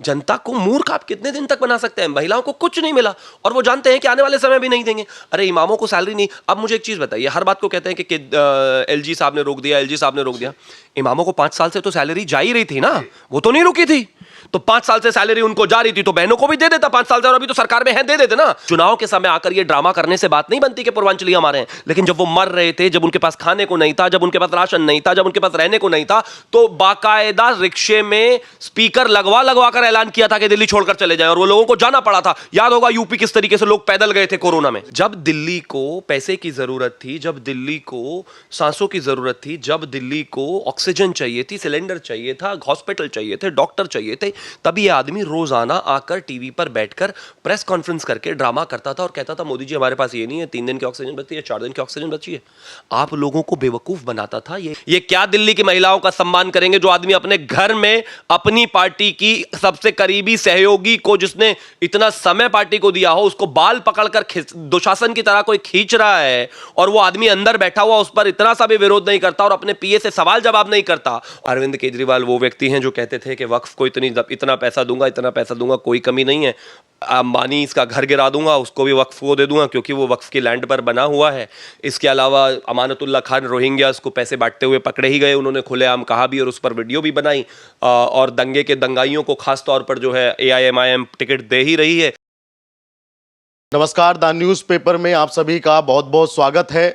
जनता को मूर्ख आप कितने दिन तक बना सकते हैं? महिलाओं को कुछ नहीं मिला और वो जानते हैं कि आने वाले समय भी नहीं देंगे। अरे इमामों को सैलरी नहीं। अब मुझे एक चीज बताइए, हर बात को कहते हैं कि एलजी साहब ने रोक दिया, एलजी साहब ने रोक दिया। इमामों को 5 साल से तो सैलरी जा ही रही थी ना, वो तो नहीं रुकी थी। तो 5 साल से सैलरी उनको जा रही थी तो बहनों को भी दे देता 5 साल से, और अभी तो सरकार में है, दे देते ना। चुनाव के समय आकर ये ड्रामा करने से बात नहीं बनती कि पूर्वांचली हमारे हैं, लेकिन जब वो मर रहे थे, जब उनके पास खाने को नहीं था, जब उनके पास राशन नहीं था, जब उनके पास रहने को नहीं था, तो बाकायदा रिक्शे में स्पीकर लगवा लगवा कर ऐलान किया था कि दिल्ली छोड़कर चले जाएं, और वो लोगों को जाना पड़ा था। याद होगा यूपी किस तरीके से लोग पैदल गए थे कोरोना में। जब दिल्ली को पैसे की जरूरत थी, जब दिल्ली को सांसों की जरूरत थी, जब दिल्ली को ऑक्सीजन चाहिए थी, सिलेंडर चाहिए था, हॉस्पिटल चाहिए थे, डॉक्टर चाहिए थे, तब ये आदमी रोजाना आकर टीवी पर बैठकर प्रेस कॉन्फ्रेंस करके ड्रामा करता था और कहता था मोदी जी हमारे पास ये नहीं है, 3 दिन की ऑक्सीजन बची है, 4 दिन की ऑक्सीजन बची है। आप लोगों को बेवकूफ बनाता था। ये क्या दिल्ली की महिलाओं का सम्मान करेंगे जो आदमी अपने घर में अपनी पार्टी की सबसे करीबी सहयोगी को, जिसने इतना समय पार्टी को दिया हो, उसको बाल पकड़कर दुशासन की तरह कोई खींच रहा है और वो आदमी अंदर बैठा हुआ उस पर इतना सा भी विरोध नहीं करता और अपने पीए से सवाल जवाब नहीं करता। अरविंद केजरीवाल वो व्यक्ति हैं जो कहते थे कि वक्फ को इतना पैसा दूंगा, कोई कमी नहीं है, अंबानी इसका घर गिरा दूंगा, उसको भी वक्फ को दे दूंगा क्योंकि वो वक्फ की लैंड पर बना हुआ है। इसके अलावा अमानतुल्लाह खान रोहिंग्या को पैसे बांटते हुए पकड़े ही गए, उन्होंने खुलेआम कहा भी और उस पर वीडियो भी बनाई, और दंगे के दंगाइयों को खास तौर पर जो है AIMIM टिकट दे ही रही है। नमस्कार, द न्यूज़ पेपर में आप सभी का बहुत बहुत स्वागत है।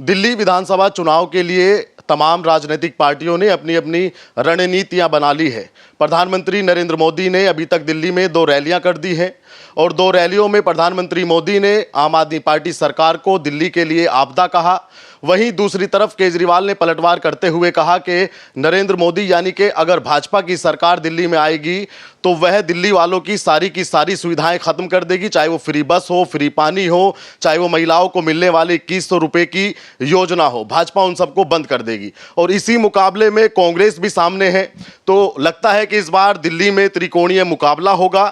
दिल्ली विधानसभा चुनाव के लिए तमाम राजनीतिक पार्टियों ने अपनी अपनी रणनीतियां बना ली है। प्रधानमंत्री नरेंद्र मोदी ने अभी तक दिल्ली में 2 रैलियां कर दी हैं और 2 रैलियों में प्रधानमंत्री मोदी ने आम आदमी पार्टी सरकार को दिल्ली के लिए आपदा कहा। वहीं दूसरी तरफ केजरीवाल ने पलटवार करते हुए कहा कि नरेंद्र मोदी यानी कि अगर भाजपा की सरकार दिल्ली में आएगी तो वह दिल्ली वालों की सारी सुविधाएं खत्म कर देगी, चाहे वो फ्री बस हो, फ्री पानी हो, चाहे वो महिलाओं को मिलने वाली 2100 रुपए की योजना हो, भाजपा उन सबको बंद कर देगी। और इसी मुकाबले में कांग्रेस भी सामने है। तो लगता है कि इस बार दिल्ली में त्रिकोणीय मुकाबला होगा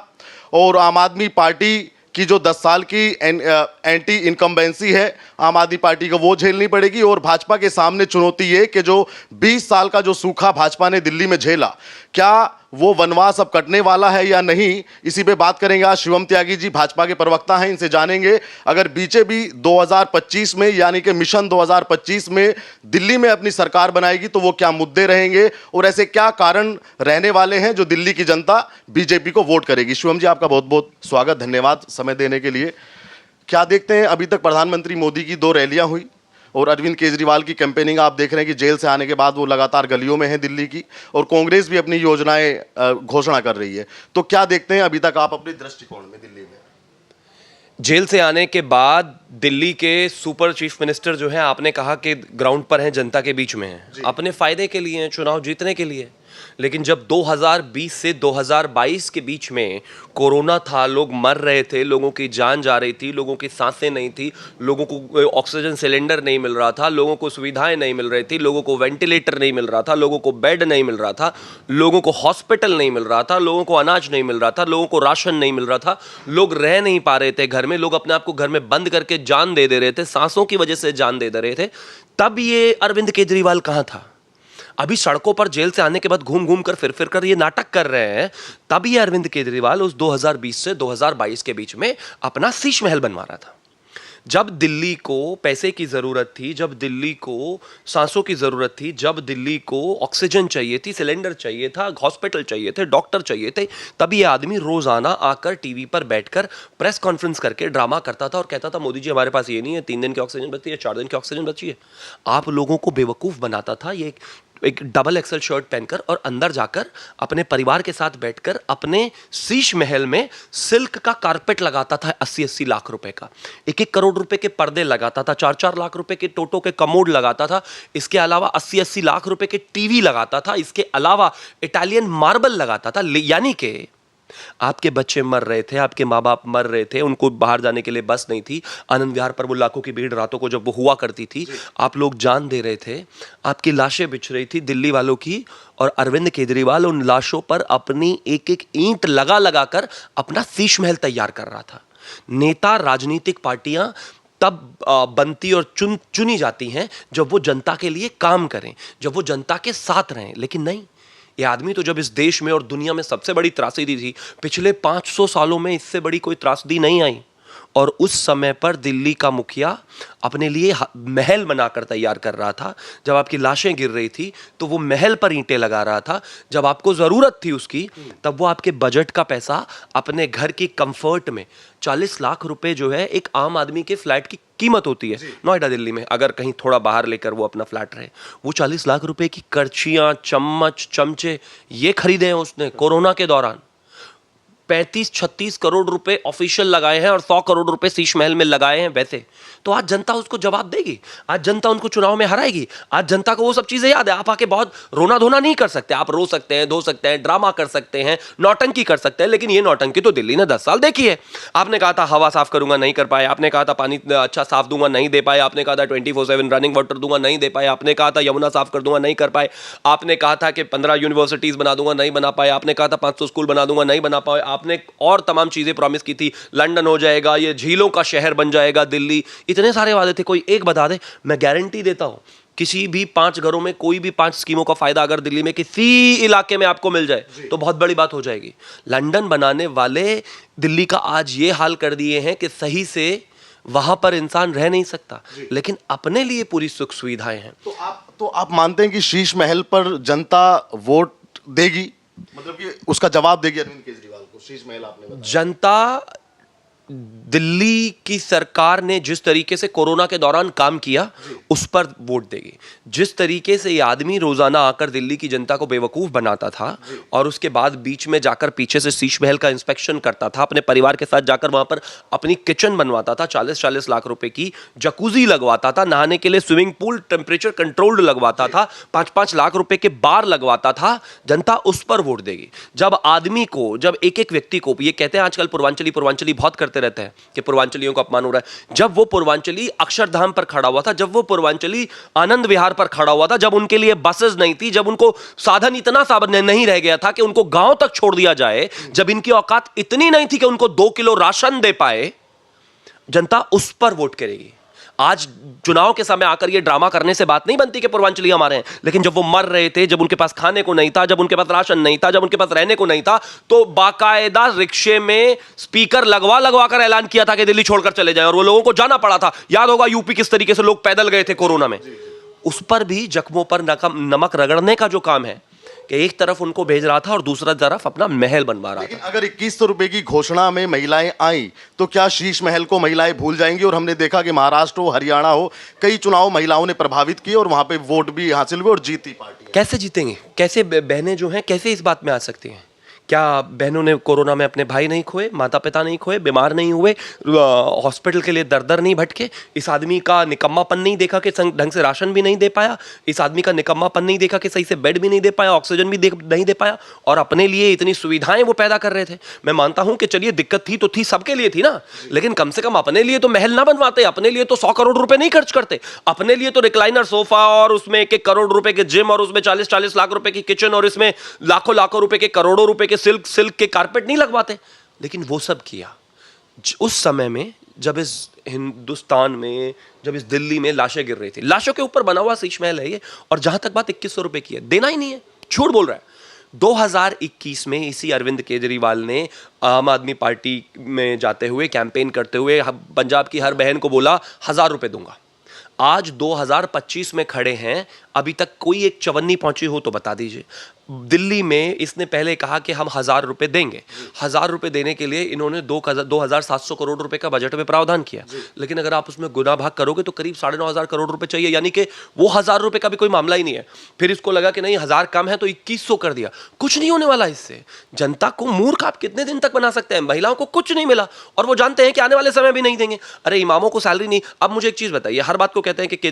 और आम आदमी पार्टी की जो 10 साल की एंटी इनकम्बेंसी है, आम आदमी पार्टी को वो झेलनी पड़ेगी। और भाजपा के सामने चुनौती ये कि जो 20 साल का जो सूखा भाजपा ने दिल्ली में झेला, क्या वो वनवास अब कटने वाला है या नहीं, इसी पे बात करेंगे। आज शिवम त्यागी जी भाजपा के प्रवक्ता हैं, इनसे जानेंगे अगर बीजेपी 2025 में यानी कि मिशन 2025 में दिल्ली में अपनी सरकार बनाएगी तो वो क्या मुद्दे रहेंगे और ऐसे क्या कारण रहने वाले हैं जो दिल्ली की जनता बीजेपी को वोट करेगी। शिवम जी, आपका बहुत बहुत स्वागत, धन्यवाद समय देने के लिए। क्या देखते हैं, अभी तक प्रधानमंत्री मोदी की 2 रैलियां हुई और अरविंद केजरीवाल की कैंपेनिंग आप देख रहे हैं कि जेल से आने के बाद वो लगातार गलियों में है दिल्ली की, और कांग्रेस भी अपनी योजनाएं घोषणा कर रही है। तो क्या देखते हैं अभी तक आप अपने दृष्टिकोण में दिल्ली में? जेल से आने के बाद दिल्ली के सुपर चीफ मिनिस्टर जो है, आपने कहा कि ग्राउंड पर हैं, जनता के बीच में हैं, अपने फायदे के लिए हैं, चुनाव जीतने के लिए। लेकिन जब 2020 से 2022 के बीच में कोरोना था, लोग मर रहे थे, लोगों की जान जा रही थी, लोगों की सांसें नहीं थी, लोगों को ऑक्सीजन सिलेंडर नहीं मिल रहा था, लोगों को सुविधाएं नहीं मिल रही थी, लोगों को वेंटिलेटर नहीं मिल रहा था, लोगों को बेड नहीं मिल रहा था, लोगों को हॉस्पिटल नहीं मिल रहा था, लोगों को अनाज नहीं मिल रहा था, लोगों को राशन नहीं मिल रहा था, लोग रह नहीं पा रहे थे घर में, लोग अपने आप को घर में बंद करके जान दे रहे थे, सांसों की वजह से जान दे रहे थे। तब ये अरविंद केजरीवाल कहाँ था? अभी सड़कों पर जेल से आने के बाद घूम घूम कर फिर कर ये नाटक कर रहे हैं। तब ये अरविंद केजरीवाल उस 2020 से 2022 के बीच में अपना शीश महल बनवा रहा था। जब दिल्ली को पैसे की जरूरत थी, जब दिल्ली को सांसों की जरूरत थी, जब दिल्ली को ऑक्सीजन चाहिए थी, सिलेंडर चाहिए था, हॉस्पिटल चाहिए थे, डॉक्टर चाहिए थे, तब ये आदमी रोजाना आकर टीवी पर बैठकर प्रेस कॉन्फ्रेंस करके ड्रामा करता था और कहता था मोदी जी हमारे पास ये नहीं है, 3 दिन की ऑक्सीजन बची है, 4 दिन की ऑक्सीजन बची है। आप लोगों को बेवकूफ बनाता था। ये एक डबल एक्सल शर्ट पहनकर और अंदर जाकर अपने परिवार के साथ बैठकर अपने शीश महल में सिल्क का कारपेट लगाता था 80-80 लाख रुपए का, 1-1 करोड़ रुपए के पर्दे लगाता था, 4-4 लाख रुपए के टोटो के कमोड लगाता था, इसके अलावा 80-80 लाख रुपए के टीवी लगाता था, इसके अलावा इटालियन मार्बल लगाता था। यानी कि आपके बच्चे मर रहे थे, आपके माँ बाप मर रहे थे, उनको बाहर जाने के लिए बस नहीं थी, आनंद विहार पर वो लाखों की भीड़ रातों को जब वो हुआ करती थी, आप लोग जान दे रहे थे, आपकी लाशें बिछ रही थी दिल्ली वालों की, और अरविंद केजरीवाल उन लाशों पर अपनी एक एक ईंट लगा लगा कर अपना शीश महल तैयार कर रहा था। नेता, राजनीतिक पार्टियां तब बनती और चुनी जाती हैं जब वो जनता के लिए काम करें, जब वो जनता के साथ रहें। लेकिन नहीं, ये आदमी तो जब इस देश में और दुनिया में सबसे बड़ी त्रासदी थी, पिछले 500 सालों में इससे बड़ी कोई त्रासदी नहीं आई, और उस समय पर दिल्ली का मुखिया अपने लिए महल बनाकर तैयार कर रहा था। जब आपकी लाशें गिर रही थी तो वो महल पर ईंटें लगा रहा था। जब आपको ज़रूरत थी उसकी, तब वो आपके बजट का पैसा अपने घर की कंफर्ट में 40 लाख रुपए जो है एक आम आदमी के फ्लैट की कीमत होती है नोएडा दिल्ली में, अगर कहीं थोड़ा बाहर लेकर वो अपना फ्लैट रहे, वो 40 लाख रुपए की करछियां, चम्मच, चमचे ये खरीदे हैं उसने कोरोना के दौरान। 35-36 करोड़ रुपए ऑफिशियल लगाए हैं और 100 करोड़ रुपए शीश महल में लगाए हैं वैसे। तो आज जनता उसको जवाब देगी, आज जनता उनको चुनाव में हराएगी। आज जनता को वो सब चीजें याद है। आप आके बहुत रोना धोना नहीं कर सकते, आप रो सकते हैं, धो सकते हैं, ड्रामा कर सकते हैं, नौटंकी कर सकते हैं, लेकिन ये नौटंकी तो दिल्ली ने 10 साल देखी है। आपने कहा था हवा साफ करूंगा, नहीं कर पाए। आपने कहा था पानी अच्छा साफ दूंगा, नहीं दे पाए। आपने कहा था 24/7 रनिंग वाटर दूंगा, नहीं दे पाए। आपने कहा था यमुना साफ कर दूंगा, नहीं कर पाए। आपने कहा था कि 15 यूनिवर्सिटीज बना दूंगा, नहीं बना पाए। आपने कहा था 500 स्कूल बना दूंगा, नहीं बना पाए। आपने और तमाम चीजें प्रॉमिस की थी, लंदन हो जाएगा, ये झीलों का शहर बन जाएगा दिल्ली, इतने सारे वादे थे। कोई एक बता दे, मैं गारंटी देता हूं किसी भी 5 घरों में कोई भी 5 स्कीमों का फायदा अगर दिल्ली में किसी इलाके में आपको मिल जाए तो बहुत बड़ी बात हो जाएगी। लंदन बनाने वाले दिल्ली का आज ये हाल कर दिए हैं कि सही से वहां पर इंसान रह नहीं सकता, लेकिन अपने लिए पूरी सुख सुविधाएं हैं। तो आप मानते हैं कि शीश महल पर जनता वोट देगी, मतलब कि उसका जवाब देगी अरविंद केजरीवाल को? शीश महल आपने बताया, जनता दिल्ली की सरकार ने जिस तरीके से कोरोना के दौरान काम किया उस पर वोट देगी। जिस तरीके से ये आदमी रोजाना आकर दिल्ली की जनता को बेवकूफ बनाता था और उसके बाद बीच में जाकर पीछे से शीश महल का इंस्पेक्शन करता था, अपने परिवार के साथ जाकर वहां पर अपनी किचन बनवाता था, 40-40 लाख रुपए की जकूजी लगवाता था, नहाने के लिए स्विमिंग पूल टेम्परेचर कंट्रोल्ड लगवाता था, 5-5 लाख रुपए के बार लगवाता था, जनता उस पर वोट देगी। जब आदमी को, जब एक एक व्यक्ति को, ये कहते हैं आजकल पूर्वांचली बहुत करते रहते हैं कि पूर्वांचलियों को अपमान हो रहा है, जब वो पूर्वांचली अक्षरधाम पर खड़ा हुआ था, जब वो पूर्वांचली आनंद विहार पर खड़ा हुआ था, जब उनके लिए बसेस नहीं थी, जब उनको साधन इतना साधन नहीं रह गया था कि उनको गांव तक छोड़ दिया जाए, जब इनकी औकात इतनी नहीं थी कि उनको 2 किलो राशन दे पाए, जनता उस पर वोट करेगी। आज चुनाव के समय आकर ये ड्रामा करने से बात नहीं बनती कि पूर्वांचली हमारे हैं, लेकिन जब वो मर रहे थे, जब उनके पास खाने को नहीं था, जब उनके पास राशन नहीं था, जब उनके पास रहने को नहीं था, तो बाकायदा रिक्शे में स्पीकर लगवा कर ऐलान किया था कि दिल्ली छोड़कर चले जाएं, और वो लोगों को जाना पड़ा था। याद होगा यूपी किस तरीके से लोग पैदल गए थे कोरोना में। उस पर भी जख्मों पर नमक रगड़ने का जो काम है कि एक तरफ उनको भेज रहा था और दूसरा तरफ अपना महल बनवा रहा था। अगर 2100 रुपए की घोषणा में महिलाएं आई तो क्या शीश महल को महिलाएं भूल जाएंगी? और हमने देखा कि महाराष्ट्र हो, हरियाणा हो, कई चुनाव महिलाओं ने प्रभावित किए और वहां पे वोट भी हासिल हुए और जीती पार्टी। कैसे जीतेंगे? कैसे बहनें जो हैं कैसे इस बात में आ सकती हैं? क्या बहनों ने कोरोना में अपने भाई नहीं खोए, माता पिता नहीं खोए, बीमार नहीं हुए, हॉस्पिटल के लिए दर दर नहीं भटके? इस आदमी का निकम्मापन नहीं देखा कि ढंग से राशन भी नहीं दे पाया? इस आदमी का निकम्मापन नहीं देखा कि सही से बेड भी नहीं दे पाया, ऑक्सीजन भी नहीं दे पाया, और अपने लिए इतनी सुविधाएं वो पैदा कर रहे थे? मैं मानता हूं कि चलिए दिक्कत थी तो थी, सबके लिए थी ना, लेकिन कम से कम अपने लिए तो महल ना बनवाते, अपने लिए तो 100 करोड़ रुपए नहीं खर्च करते, अपने लिए तो रिक्लाइनर सोफा और उसमें 1-1 करोड़ रुपए के जिम और उसमें 40-40 लाख रुपए की किचन और इसमें लाखों रुपए के, करोड़ों रुपए के सिल्क के कारपेट नहीं लगवाते। लेकिन वो सब किया उस समय में जब इस हिंदुस्तान में, जब इस दिल्ली में लाशें गिर रही थी। लाशों के ऊपर बना हुआ शीश महल है ये, और जहां तक बात 2100 रुपए की है, देना ही नहीं है, झूठ बोल रहा है। 2021 में इसी अरविंद केजरीवाल ने आम आदमी पार्टी में जाते हुए, कैंपेन करते हुए पंजाब की हर बहन को बोला 1000 रुपए दूंगा। आज 2025 में खड़े हैं, अभी तक कोई एक चवन्नी पहुंची हो तो बता दीजिए। दिल्ली में इसने पहले कहा कि हम 1000 रुपए देंगे। 1000 रुपए देने के लिए इन्होंने 2700 करोड़ रुपए का बजट में प्रावधान किया, लेकिन अगर आप उसमें गुना भाग करोगे तो करीब 9500 करोड़ रुपए चाहिए, यानी कि वो 1000 रुपए का भी कोई मामला ही नहीं है। फिर इसको लगा कि नहीं 1000 कम है तो 2100 कर दिया। कुछ नहीं होने वाला इससे। जनता को मूर्ख आप कितने दिन तक बना सकते हैं? महिलाओं को कुछ नहीं मिला और वो जानते हैं कि आने वाले समय भी नहीं देंगे। अरे इमामों को सैलरी नहीं। अब मुझे एक चीज बताइए, हर बात को कहते हैं कि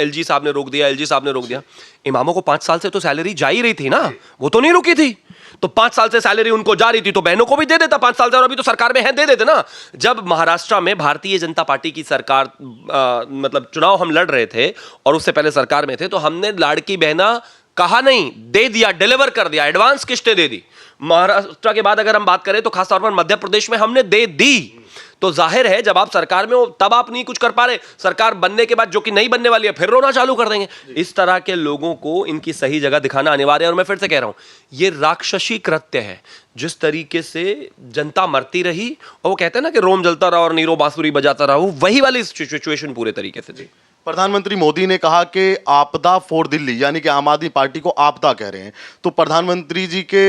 एलजी साहब ने रोक दिया, एलजी साहब ने रोक दिया। इमामों को 5 साल से तो सैलरी जा ही रही थी ना, वो तो नहीं रुकी थी। तो 5 साल से सैलरी उनको जा रही थी तो बहनों को भी दे देता 5 साल से, और अभी तो सरकार में है, दे देते ना। जब महाराष्ट्र में भारतीय जनता पार्टी की सरकार, मतलब चुनाव हम लड़ रहे थे और उससे पहले सरकार में थे, तो हमने लाड़की बहना कहा नहीं, दे दिया, डिलीवर कर दिया, एडवांस किस्तें दे दी। महाराष्ट्र के बाद अगर हम बात करें तो खासतौर पर मध्य प्रदेश में हमने दे दी। तो जाहिर है जब आप सरकार में हो तब आप नहीं कुछ कर पा रहे, सरकार बनने के बाद जो कि नहीं बनने वाली है फिर रोना चालू कर देंगे। इस तरह के लोगों को इनकी सही जगह दिखाना अनिवार्य है। और मैं फिर से कह रहा हूं, ये राक्षसी कृत्य है। जिस तरीके से जनता मरती रही और वो कहते हैं ना कि रोम जलता रहा और नीरो बांसुरी बजाता रहा, वो वही वाली सिचुएशन पूरे तरीके से थी। प्रधानमंत्री मोदी ने कहा कि आपदा फॉर दिल्ली, यानी कि आम आदमी पार्टी को आपदा कह रहे हैं, तो प्रधानमंत्री जी के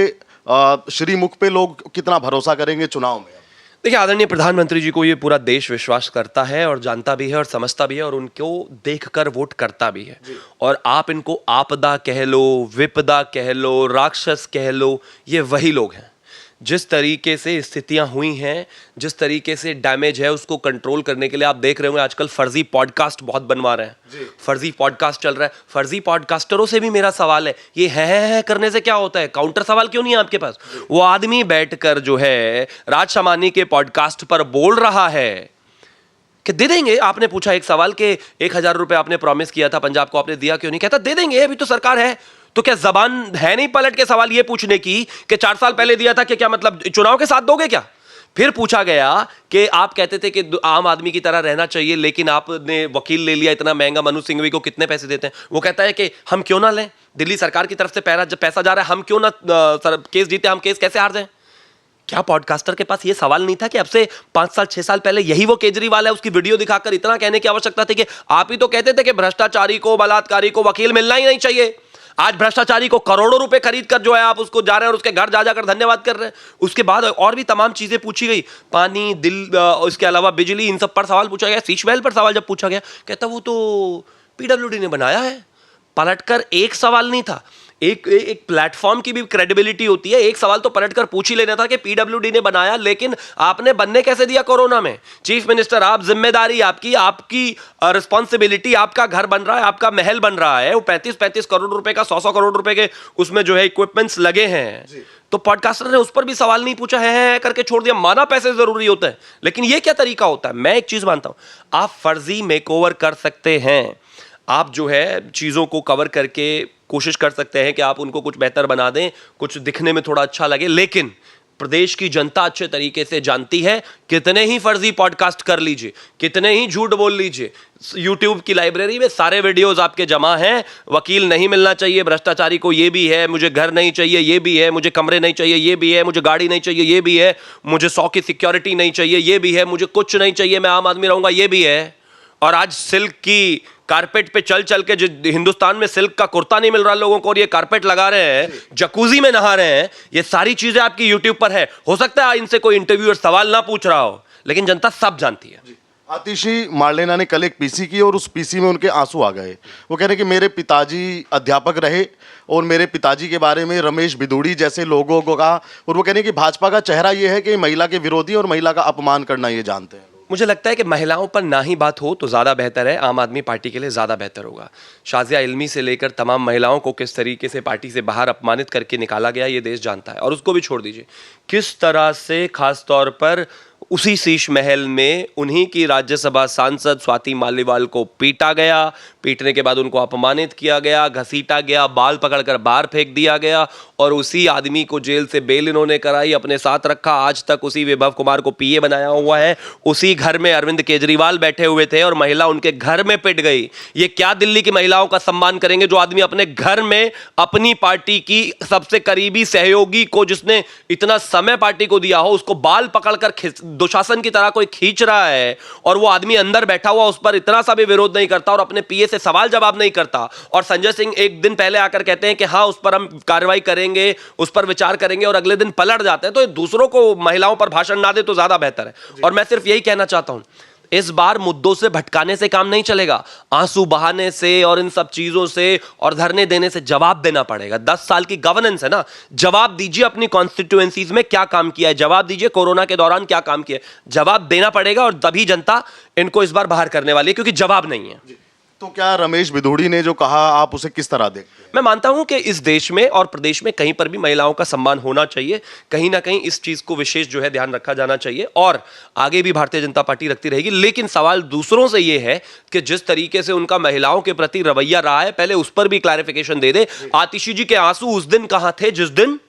श्रीमुख पे लोग कितना भरोसा करेंगे चुनाव में? देखिए, आदरणीय प्रधानमंत्री जी को ये पूरा देश विश्वास करता है और जानता भी है और समझता भी है और उनको देखकर वोट करता भी है। और आप इनको आपदा कह लो, विपदा कह लो, राक्षस कह लो, ये वही लोग हैं। जिस तरीके से स्थितियां हुई हैं, जिस तरीके से डैमेज है, उसको कंट्रोल करने के लिए आप देख रहे होंगे आजकल फर्जी पॉडकास्ट बहुत बनवा रहे हैं। फर्जी पॉडकास्ट चल रहा है। फर्जी पॉडकास्टरों से भी मेरा सवाल है, ये है करने से क्या होता है? काउंटर सवाल क्यों नहीं है आपके पास? वो आदमी बैठकर जो है राज शमानी के पॉडकास्ट पर बोल रहा है कि दे देंगे। आपने पूछा एक सवाल कि 1,000 रुपए आपने प्रॉमिस किया था पंजाब को, आपने दिया क्यों नहीं? कहता दे देंगे, अभी तो सरकार है। तो क्या जबान है नहीं पलट के सवाल ये पूछने की कि 4 साल पहले दिया था कि क्या मतलब चुनाव के साथ दोगे क्या? फिर पूछा गया कि आप कहते थे कि आम आदमी की तरह रहना चाहिए, लेकिन आपने वकील ले लिया इतना महंगा, मनु सिंघवी को कितने पैसे देते हैं? वो कहता है कि हम क्यों ना लें, दिल्ली सरकार की तरफ से पैसा जा रहा है, हम क्यों ना केस जीते, हम केस कैसे हार जाएं? क्या पॉडकास्टर के पास ये सवाल नहीं था कि अब से 5 साल 6 साल पहले यही वो केजरीवाल है? उसकी वीडियो दिखाकर इतना कहने की आवश्यकता थी कि आप ही तो कहते थे कि भ्रष्टाचारी को, बलात्कारी को वकील मिलना ही नहीं चाहिए। आज भ्रष्टाचारी को करोड़ों रुपए खरीद कर जो है आप उसको जा रहे हैं और उसके घर जा जाकर धन्यवाद कर रहे हैं। उसके बाद और भी तमाम चीजें पूछी गई, पानी, इसके अलावा बिजली, इन सब पर सवाल पूछा गया। सीशवेल पर सवाल जब पूछा गया, कहता वो तो पीडब्ल्यूडी ने बनाया है। पलटकर एक सवाल नहीं था। एक प्लेटफॉर्म की भी क्रेडिबिलिटी होती है। एक सवाल तो पलटकर पूछ ही लेना था कि पीडब्ल्यूडी ने बनाया, लेकिन आपने बनने कैसे दिया कोरोना में? चीफ मिनिस्टर आप, जिम्मेदारी आपकी रिस्पॉन्सिबिलिटी, आपका घर बन रहा है, आपका महल बन रहा है, वो 35-35 करोड़ रुपए का, 100 करोड़ रुपए के उसमें जो है इक्विपमेंट्स लगे हैं। तो पॉडकास्टर ने उस पर भी सवाल नहीं पूछा, है करके छोड़ दिया। माना पैसे जरूरी होते हैं, लेकिन ये क्या तरीका होता है? मैं एक चीज मानता हूं, आप फर्जी मेकओवर कर सकते हैं, आप जो है चीज़ों को कवर करके कोशिश कर सकते हैं कि आप उनको कुछ बेहतर बना दें, कुछ दिखने में थोड़ा अच्छा लगे, लेकिन प्रदेश की जनता अच्छे तरीके से जानती है। कितने ही फर्जी पॉडकास्ट कर लीजिए, कितने ही झूठ बोल लीजिए, यूट्यूब की लाइब्रेरी में सारे वीडियोस आपके जमा हैं। वकील नहीं मिलना चाहिए भ्रष्टाचारी को, ये भी है। मुझे घर नहीं चाहिए, ये भी है। मुझे कमरे नहीं चाहिए, ये भी है। मुझे गाड़ी नहीं चाहिए, ये भी है। मुझे 100 की सिक्योरिटी नहीं चाहिए, ये भी है। मुझे कुछ नहीं चाहिए, मैं आम आदमी रहूंगा, ये भी है। और आज सिल्क की कारपेट पे चल चल के, जो हिंदुस्तान में सिल्क का कुर्ता नहीं मिल रहा लोगों को, और ये कारपेट लगा रहे हैं, जकूजी में नहा रहे हैं, ये सारी चीजें आपकी यूट्यूब पर है। हो सकता है इनसे कोई इंटरव्यूअर सवाल ना पूछ रहा हो, लेकिन जनता सब जानती है। आतिशी मार्लेना ने कल एक पीसी की और उस पीसी में उनके आंसू आ गए। वो कह रहे कि मेरे पिताजी अध्यापक रहे और मेरे पिताजी के बारे में रमेश बिदूड़ी जैसे लोगों को कहा, और वो कह रहे कि भाजपा का चेहरा ये है कि महिला के विरोधी और महिला का अपमान करना ये जानते हैं। मुझे लगता है कि महिलाओं पर ना ही बात हो तो ज़्यादा बेहतर है, आम आदमी पार्टी के लिए ज़्यादा बेहतर होगा। शाज़िया इल्मी से लेकर तमाम महिलाओं को किस तरीके से पार्टी से बाहर अपमानित करके निकाला गया, ये देश जानता है। और उसको भी छोड़ दीजिए, किस तरह से खास तौर पर उसी शीश महल में उन्हीं की राज्यसभा सांसद स्वाति मालीवाल को पीटा गया, पीटने के बाद उनको अपमानित किया गया, घसीटा गया, बाल पकड़कर बाहर फेंक दिया गया, और उसी आदमी को जेल से बेल इन्होंने कराई, अपने साथ रखा। आज तक उसी विभव कुमार को पीए बनाया हुआ है। उसी घर में अरविंद केजरीवाल बैठे हुए थे और महिला उनके घर में पिट गई। ये क्या दिल्ली की महिलाओं का सम्मान करेंगे जो आदमी अपने घर में अपनी पार्टी की सबसे करीबी सहयोगी को, जिसने इतना समय पार्टी को दिया हो, उसको बाल पकड़कर दुशासन की तरह कोई खींच रहा है, और वो आदमी अंदर बैठा हुआ उस पर इतना सा भी विरोध नहीं करता और अपने पीए से सवाल जवाब नहीं करता। और संजय सिंह एक दिन पहले आकर कहते हैं कि हाँ उस पर हम कार्रवाई करेंगे, उस पर विचार करेंगे, और अगले दिन पलट जाते हैं। तो दूसरों को महिलाओं पर भाषण ना दे तो ज्यादा बेहतर है। और मैं सिर्फ यही कहना चाहता हूं, इस बार मुद्दों से भटकाने से काम नहीं चलेगा, आंसू बहाने से और इन सब चीजों से और धरने देने से जवाब देना पड़ेगा। 10 साल की गवर्नेंस है ना, जवाब दीजिए अपनी कॉन्स्टिट्यूएंसीज में क्या काम किया है, जवाब दीजिए कोरोना के दौरान क्या काम किया है, जवाब देना पड़ेगा। और तभी जनता इनको इस बार बाहर करने वाली है, क्योंकि जवाब नहीं है। तो क्या रमेश बिधूड़ी ने जो कहा, आप उसे किस तरह देखते हैं? मैं मानता हूं कि इस देश में और प्रदेश में कहीं पर भी महिलाओं का सम्मान होना चाहिए। कहीं ना कहीं इस चीज को विशेष जो है ध्यान रखा जाना चाहिए, और आगे भी भारतीय जनता पार्टी रखती रहेगी। लेकिन सवाल दूसरों से यह है कि जिस तरीके से उनका महिलाओं के प्रति रवैया रहा है, पहले उस पर भी क्लैरिफिकेशन दे दे। आतिशी जी के आंसू उस दिन कहां थे जिस दिन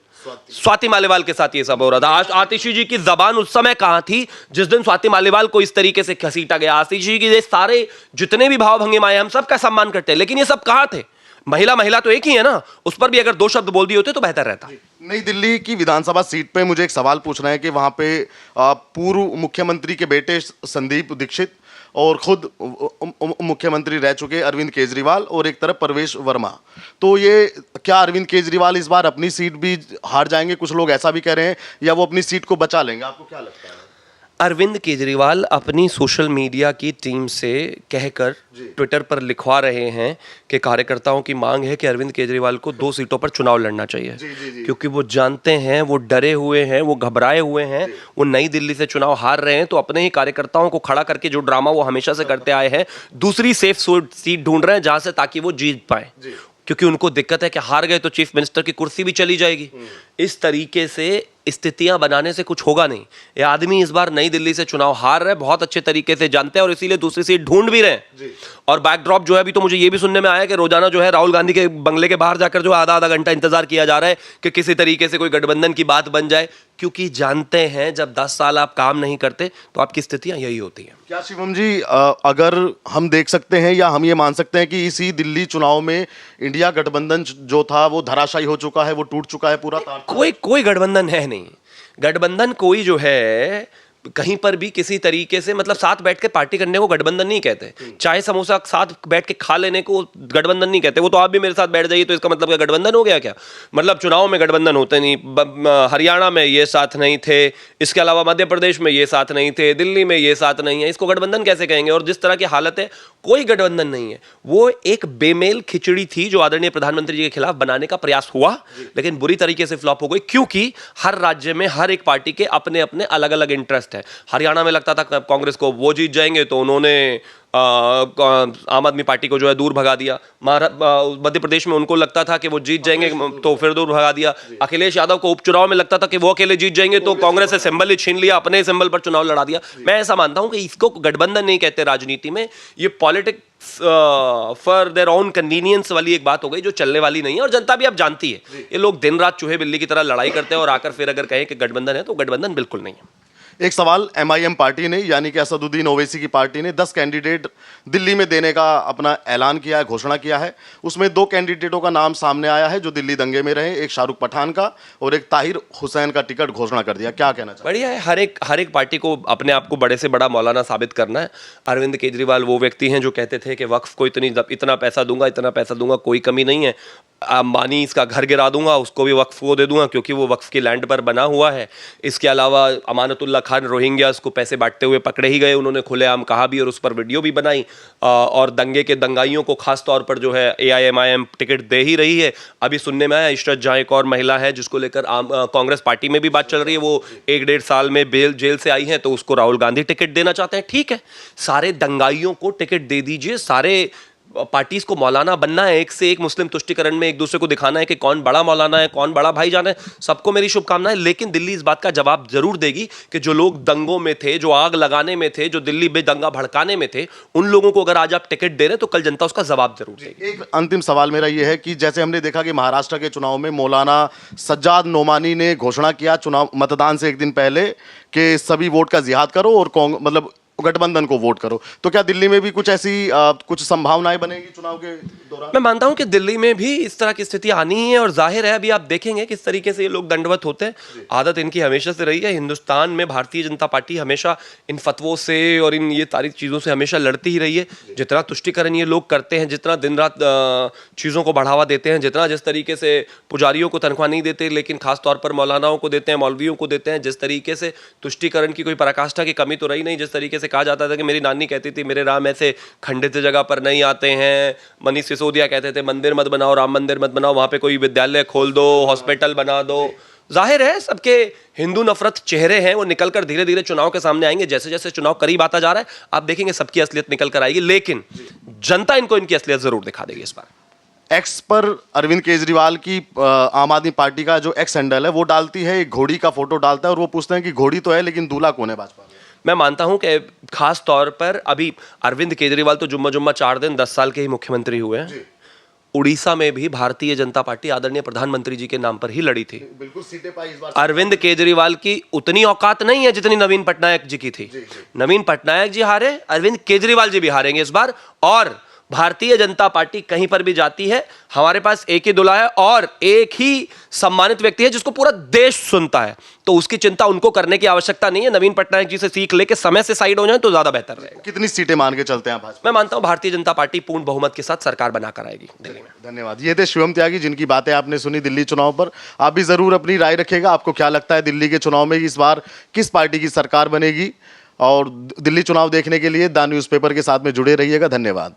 स्वाति मालीवाल के साथ ये सब हो रहा था। आज आतिशी जी की जबान उस समय कहां थी जिस दिन स्वाति मालीवाल को इस तरीके से घसीटा गया। आतिशी जी के सारे जितने भी भाव भंगिमाएं हम सबका सम्मान करते हैं, लेकिन ये सब कहां थे? महिला तो एक ही है ना, उस पर भी अगर दो शब्द बोल दिए होते तो बेहतर रहता। नई दिल्ली की विधानसभा सीट पे मुझे एक सवाल पूछना है कि वहां पे पूर्व मुख्यमंत्री के बेटे संदीप दीक्षित और खुद मुख्यमंत्री रह चुके अरविंद केजरीवाल और एक तरफ परवेश वर्मा, तो ये क्या अरविंद केजरीवाल इस बार अपनी सीट भी हार जाएंगे? कुछ लोग ऐसा भी कह रहे हैं, या वो अपनी सीट को बचा लेंगे? आपको क्या लगता है? अरविंद केजरीवाल अपनी सोशल मीडिया की टीम से कहकर ट्विटर पर लिखवा रहे हैं कि कार्यकर्ताओं की मांग है कि अरविंद केजरीवाल को 2 सीटों पर चुनाव लड़ना चाहिए। क्योंकि वो जानते हैं, वो डरे हुए हैं, वो घबराए हुए हैं, वो नई दिल्ली से चुनाव हार रहे हैं, तो अपने ही कार्यकर्ताओं को खड़ा करके जो ड्रामा वो हमेशा से करते आए हैं, दूसरी सेफ सीट ढूंढ रहे हैं जहां से ताकि वो जीत पाए। क्योंकि उनको दिक्कत है कि हार गए तो चीफ मिनिस्टर की कुर्सी भी चली जाएगी। इस तरीके से स्थितियां बनाने से कुछ होगा नहीं। ये आदमी इस बार नई दिल्ली से चुनाव हार रहे, बहुत अच्छे तरीके से जानते हैं और इसीलिए दूसरी सीट ढूंढ भी रहे हैं। और बैकड्रॉप जो है, अभी तो मुझे ये भी सुनने में आया कि रोजाना जो है राहुल गांधी के बंगले के बाहर जाकर जो आधा घंटा इंतजार किया जा रहा है कि किसी तरीके से कोई गठबंधन की बात बन जाए, क्योंकि जानते हैं जब 10 साल आप काम नहीं करते तो आपकी स्थितियां यही होती हैं। क्या शिवम जी, अगर हम देख सकते हैं या हम ये मान सकते हैं कि इसी दिल्ली चुनाव में इंडिया गठबंधन जो था वो धराशायी हो चुका है, वो टूट चुका है पूरा? कोई गठबंधन है नहीं। गठबंधन कोई जो है कहीं पर भी किसी तरीके से, मतलब साथ बैठ के पार्टी करने को गठबंधन नहीं कहते। चाय समोसा साथ बैठ के खा लेने को गठबंधन नहीं कहते। वो तो आप भी मेरे साथ बैठ जाइए तो इसका मतलब क्या गठबंधन हो गया क्या? मतलब चुनाव में गठबंधन होते नहीं। हरियाणा में ये साथ नहीं थे, इसके अलावा मध्य प्रदेश में ये साथ नहीं थे, दिल्ली में ये साथ नहीं है, इसको गठबंधन कैसे कहेंगे? और जिस तरह की हालत है, कोई गठबंधन नहीं है। वो एक बेमेल खिचड़ी थी जो आदरणीय प्रधानमंत्री जी के खिलाफ बनाने का प्रयास हुआ, लेकिन बुरी तरीके से फ्लॉप हो गई, क्योंकि हर राज्य में हर एक पार्टी के अपने अपने अलग अलग इंटरेस्ट है। हरियाणा में लगता था कांग्रेस को वो जीत जाएंगे तो उन्होंने आम आदमी पार्टी को जो है दूर भगा दिया। मध्य प्रदेश में उनको लगता था कि वो जीत जाएंगे तो फिर दूर भगा दिया। अखिलेश यादव को उपचुनाव में लगता था कि वो अकेले जीत जाएंगे तो कांग्रेस से सिंबल ही छीन लिया, अपने सिंबल पर चुनाव लड़ा दिया। मैं ऐसा मानता हूं कि इसको गठबंधन नहीं कहते राजनीति में, ये politics for their own convenience वाली एक बात हो गई जो चलने वाली नहीं है। और जनता भी अब जानती है, ये लोग दिन रात चूहे बिल्ली की तरह लड़ाई करते हैं और आकर फिर अगर कहें कि गठबंधन है तो गठबंधन बिल्कुल नहीं है। एक सवाल, एमआईएम पार्टी ने यानी कि असदुद्दीन ओवैसी की पार्टी ने 10 कैंडिडेट दिल्ली में देने का अपना ऐलान किया है, घोषणा किया है। उसमें 2 कैंडिडेटों का नाम सामने आया है जो दिल्ली दंगे में रहे, एक शाहरुख पठान का और एक ताहिर हुसैन का टिकट घोषणा कर दिया। क्या कहना चाहिए? बढ़िया है, हर एक पार्टी को अपने आप को बड़े से बड़ा मौलाना साबित करना है। अरविंद केजरीवाल वो व्यक्ति हैं जो कहते थे कि वक्फ को इतना पैसा दूंगा, कोई कमी नहीं है। अंबानी इसका घर गिरा दूंगा, उसको भी वक्फ को दे दूंगा क्योंकि वो वक्फ की लैंड पर बना हुआ है। इसके अलावा अमानतुल्लाह खान रोहिंग्यास को पैसे बांटते हुए पकड़े ही गए, उन्होंने खुलेआम कहा भी और उस पर वीडियो भी बनाई। और दंगे के दंगाइयों को खास तौर पर जो है AIMIM टिकट दे ही रही है। अभी सुनने में आया इशरत जहां एक और महिला है जिसको लेकर कांग्रेस पार्टी में भी बात चल रही है, वो 1-1.5 साल में जेल से आई है तो उसको राहुल गांधी टिकट देना चाहते हैं। ठीक है, सारे दंगाइयों को टिकट दे दीजिए। सारे पार्टीज को मौलाना बनना है, एक से एक मुस्लिम तुष्टिकरण में एक दूसरे को दिखाना है कि कौन बड़ा मौलाना है, कौन बड़ा भाईजान है। सबको मेरी शुभकामनाएं। लेकिन दिल्ली इस बात का जवाब जरूर देगी कि जो लोग दंगों में थे, जो आग लगाने में थे, जो दिल्ली में दंगा भड़काने में थे, उन लोगों को अगर आज आप टिकट दे रहे तो कल जनता उसका जवाब जरूर देगी। एक अंतिम सवाल मेरा यह है कि जैसे हमने देखा कि महाराष्ट्र के चुनाव में मौलाना सज्जाद नोमानी ने घोषणा किया चुनाव मतदान से एक दिन पहले कि सभी वोट का जिहाद करो और मतलब गठबंधन को वोट करो, तो क्या दिल्ली में भी कुछ ऐसी कुछ संभावनाएं बनेगी चुनाव के दौरान? मैं मानता हूं कि दिल्ली में भी इस तरह की स्थिति आनी ही है और जाहिर है अभी आप देखेंगे किस तरीके से ये लोग दंडवत होते हैं। आदत इनकी हमेशा से रही है। हिंदुस्तान में भारतीय जनता पार्टी हमेशा इन फतवों से और इन ये सारी चीज़ों से हमेशा लड़ती ही रही है। जितना तुष्टिकरण ये लोग करते हैं, जितना दिन रात चीज़ों को बढ़ावा देते हैं, जितना जिस तरीके से पुजारियों को तनख्वाह नहीं देते लेकिन खासतौर पर मौलानाओं को देते हैं, मौलवियों को देते हैं, जिस तरीके से तुष्टिकरण की कोई पराकाष्ठा की कमी तो रही नहीं। जिस तरीके से कहा जाता था कि मेरी नानी कहती थी मेरे राम ऐसे खंडित जगह पर नहीं आते हैं, मनीष सिसोदिया कहते थे मंदिर मत बनाओ, राम मंदिर मत बनाओ, वहां पे कोई विद्यालय खोल दो, हॉस्पिटल बना दो। जाहिर है सबके हिंदू नफरत चेहरे हैं, वो निकलकर धीरे धीरे चुनाव के सामने आएंगे। जैसे जैसे चुनाव करीब आता जा रहा है आप देखेंगे सबकी असलियत निकल कर आएगी, लेकिन जनता इनको इनकी असलियत जरूर दिखा देगी इस बार। एक्स पर अरविंद केजरीवाल की आम आदमी पार्टी का जो एक्स हैंडल है वो डालती है एक घोड़ी का फोटो डालता है और वो पूछते हैं कि घोड़ी तो है लेकिन दूल्हा कौन है भाजपा में? मैं मानता हूं कि खास तौर पर अभी अरविंद केजरीवाल तो जुम्मा 4 दिन 10 साल के ही मुख्यमंत्री हुए हैं। उड़ीसा में भी भारतीय जनता पार्टी आदरणीय प्रधानमंत्री जी के नाम पर ही लड़ी थी। बिल्कुल सीटें पाई इस बार। अरविंद केजरीवाल की उतनी औकात नहीं है जितनी नवीन पटनायक जी की थी। नवीन पटनायक जी हारे, अरविंद केजरीवाल जी भी हारेंगे इस बार। और भारतीय जनता पार्टी कहीं पर भी जाती है, हमारे पास एक ही दुल्हा है और एक ही सम्मानित व्यक्ति है जिसको पूरा देश सुनता है, तो उसकी चिंता उनको करने की आवश्यकता नहीं है। नवीन पटनायक जी से सीख लेके समय से साइड हो जाए तो ज्यादा बेहतर रहेगा। कितनी सीटें मान के चलते हैं भाजपा? मैं मानता हूं भारतीय जनता पार्टी पूर्ण बहुमत के साथ सरकार बनाकर आएगी दिल्ली में। धन्यवाद। ये थे शिवम त्यागी, जिनकी बातें आपने सुनी दिल्ली चुनाव पर। आप भी जरूर अपनी राय रखिएगा, आपको क्या लगता है दिल्ली के चुनाव में इस बार किस पार्टी की सरकार बनेगी। और दिल्ली चुनाव देखने के लिए द न्यूज़पेपर के साथ में जुड़े रहिएगा। धन्यवाद।